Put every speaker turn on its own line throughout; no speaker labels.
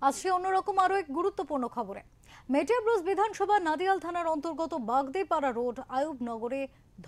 আসছে অন্যরকম আরো এক গুরুত্বপূর্ণ খবরে। মেটিয়াবুরুজ বিধানসভা নাদিয়াল থানার অন্তর্গত বাগদেপাড়া রোড আয়ুবনগরে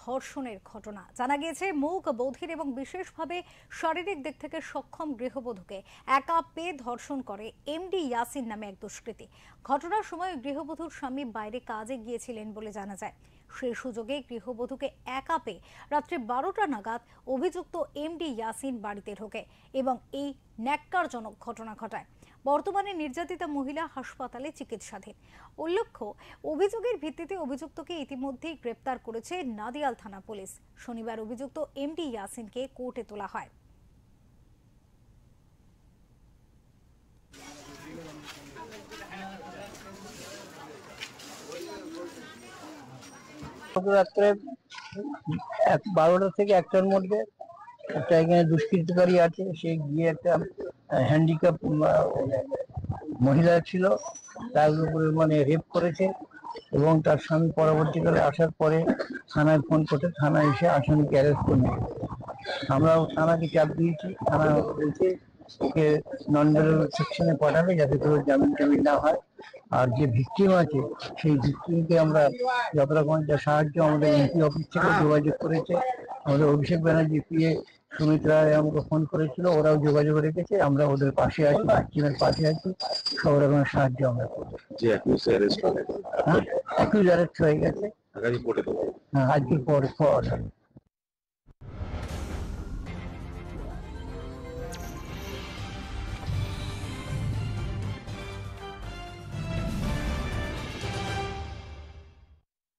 ধর্ষণের ঘটনা। জানা গিয়েছে মুখ বধির এবং বিশেষভাবে শারীরিক দিক থেকে সক্ষম গৃহবধূকে একা পেয়ে ধর্ষণ করে এমডি ইয়াসিন নামে এক দুষ্কৃতী। ঘটনার সময় গৃহবধূর স্বামী বাইরে কাজে গিয়েছিলেন বলে জানা যায়। সেই সুযোগে গৃহবধূকে একা পেয়ে রাত্রি 12টা নাগাদ অভিযুক্ত এমডি ইয়াসিন বাড়িতে ঢোকে এবং এই ন্যাক্কারজনক ঘটনা ঘটায়। বর্তমানে নির্যাতিতা মহিলা হাসপাতালে চিকিৎসাধীন। উল্লেখ্য, অভিযোগের ভিত্তিতে অভিযুক্তকে ইতিমধ্যেই গ্রেপ্তার করেছে নাদিয়াল থানা পুলিশ। শনিবার অভিযুক্ত এমডি ইয়াসিনকে কোর্টে তোলা হয়।
রাত্রে 12টা থেকে 1টার মধ্যে একটা এখানে দুষ্কৃতকারী আছে, সে গিয়ে একটা হ্যান্ডিক্যাপ মহিলা ছিল, তার উপরে রেপ করেছে এবং তার স্বামী পরবর্তীকালে আসার পরে থানায় ফোন করতে থানা এসে আসামিকে অ্যারেস্ট করে নিয়ে। আমরাও থানাকে চাপ দিয়েছি, থানা বলছে ওকে নন বেলেবল সেকশনে পাঠাবে যাতে করে জামিন টামিন না হয়। আর যে ভিকটিম আছে সেই ভিকটিমকে আমরা যত রকম সাহায্য আমাদের এমপি অফিস থেকে যোগাযোগ করেছে, আমাদের অভিষেক ব্যানার্জি পিএ সুমিত রায় আমাকে ফোন করেছিল, ওরাও যোগাযোগ রেখেছে। আমরা ওদের পাশে আছি, ভিকটিমের পাশে আছি, সব রকমের সাহায্য আমরা করবো। অ্যাকিউজ অ্যারেস্ট হয়ে গেছে, হ্যাঁ আজকের পর